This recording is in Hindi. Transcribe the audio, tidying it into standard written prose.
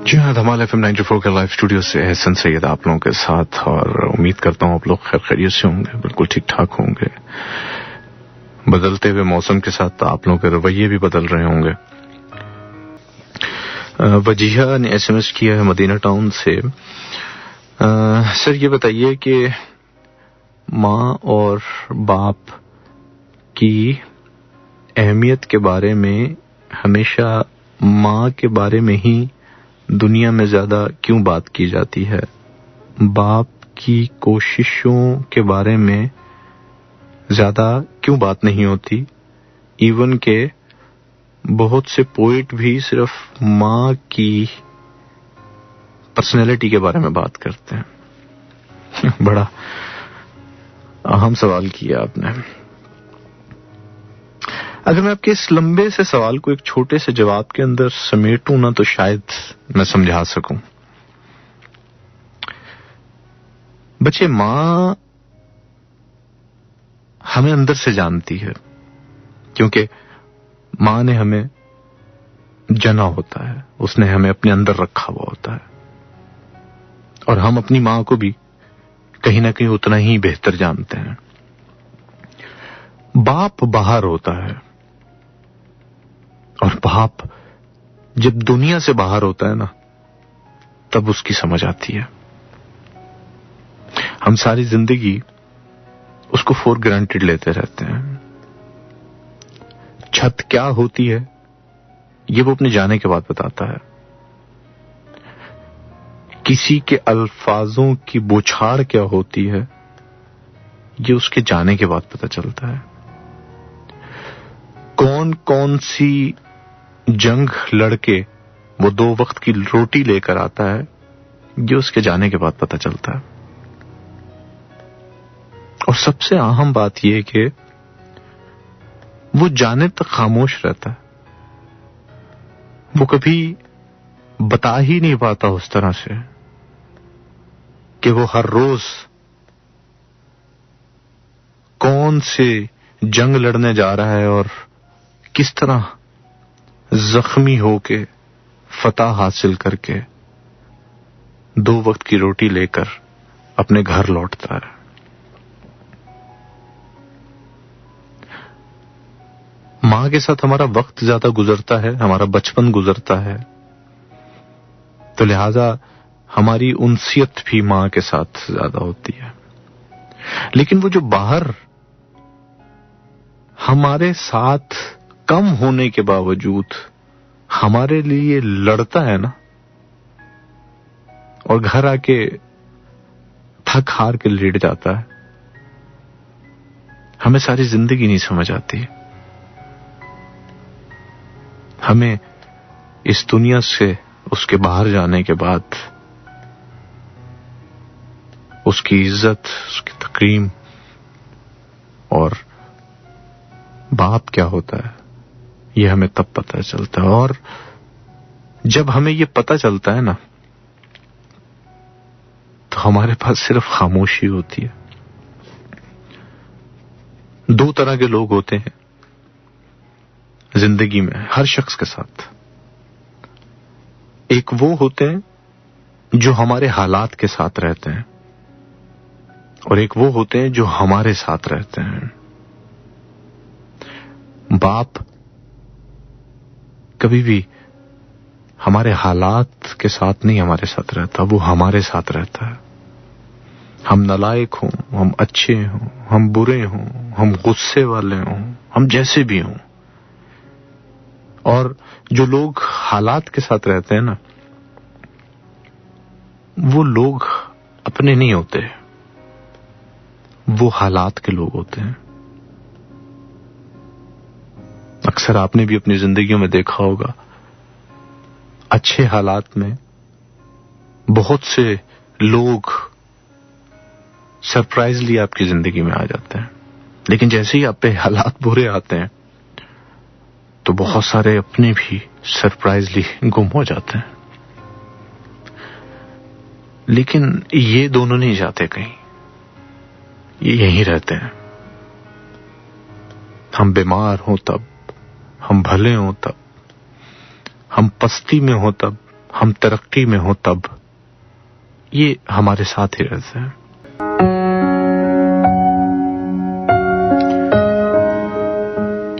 जी हाँ, धमाल FM 94 के लाइव स्टूडियो से एहसन सैयद आप लोगों के साथ, और उम्मीद करता हूँ आप लोग खैरियत से होंगे, बिल्कुल ठीक ठाक होंगे। बदलते हुए मौसम के साथ आप लोगों के रवैये भी बदल रहे होंगे। वजीहा ने SMS किया है मदीना टाउन से। सर ये बताइए कि माँ और बाप की अहमियत के बारे में हमेशा माँ के बारे में ही दुनिया में ज्यादा क्यों बात की जाती है, बाप की कोशिशों के बारे में ज्यादा क्यों बात नहीं होती। इवन के बहुत से पोइट भी सिर्फ माँ की पर्सनैलिटी के बारे में बात करते हैं। बड़ा अहम सवाल किया आपने। अगर मैं आपके इस लंबे से सवाल को एक छोटे से जवाब के अंदर समेटूं ना, तो शायद मैं समझा सकूं। बच्चे, मां हमें अंदर से जानती है, क्योंकि मां ने हमें जना होता है, उसने हमें अपने अंदर रखा हुआ होता है, और हम अपनी मां को भी कहीं ना कहीं उतना ही बेहतर जानते हैं। बाप बाहर होता है, और बाप जब दुनिया से बाहर होता है ना, तब उसकी समझ आती है। हम सारी जिंदगी उसको फॉर ग्रांटेड लेते रहते हैं। छत क्या होती है ये वो अपने जाने के बाद बताता है। किसी के अल्फाजों की बौछार क्या होती है ये उसके जाने के बाद पता चलता है। कौन कौन सी जंग लड़के वो 2 वक्त की रोटी लेकर आता है ये उसके जाने के बाद पता चलता है। और सबसे अहम बात यह कि वो जाने तक खामोश रहता है, वो कभी बता ही नहीं पाता उस तरह से कि वो हर रोज कौन से जंग लड़ने जा रहा है और किस तरह जख्मी होके फतह हासिल करके 2 वक्त की रोटी लेकर अपने घर लौटता है। मां के साथ हमारा वक्त ज्यादा गुजरता है, हमारा बचपन गुजरता है, तो लिहाजा हमारी उनसियत भी मां के साथ ज्यादा होती है। लेकिन वो जो बाहर हमारे साथ कम होने के बावजूद हमारे लिए लड़ता है ना, और घर आके थक हार के लेट जाता है, हमें सारी जिंदगी नहीं समझ आती। हमें इस दुनिया से उसके बाहर जाने के बाद उसकी इज्जत, उसकी तकरीम और बाप क्या होता है ये हमें तब पता चलता है। और जब हमें ये पता चलता है ना, तो हमारे पास सिर्फ खामोशी होती है। 2 तरह के लोग होते हैं जिंदगी में हर शख्स के साथ। एक वो होते हैं जो हमारे हालात के साथ रहते हैं, और एक वो होते हैं जो हमारे साथ रहते हैं। बाप कभी भी हमारे हालात के साथ नहीं हमारे साथ रहता, वो हमारे साथ रहता है। हम नालायक हों, हम अच्छे हों, हम बुरे हों, हम गुस्से वाले हों, हम जैसे भी हों। और जो लोग हालात के साथ रहते हैं ना, वो लोग अपने नहीं होते, वो हालात के लोग होते हैं। अक्सर आपने भी अपनी जिंदगियों में देखा होगा, अच्छे हालात में बहुत से लोग सरप्राइजली आपकी जिंदगी में आ जाते हैं, लेकिन जैसे ही आप पे हालात बुरे आते हैं तो बहुत सारे अपने भी सरप्राइजली गुम हो जाते हैं। लेकिन ये दोनों नहीं जाते कहीं, ये यहीं रहते हैं। हम बीमार हों तब, हम भले हों तब, हम पस्ती में हों तब, हम तरक्की में हो तब, ये हमारे साथ ही रहते हैं।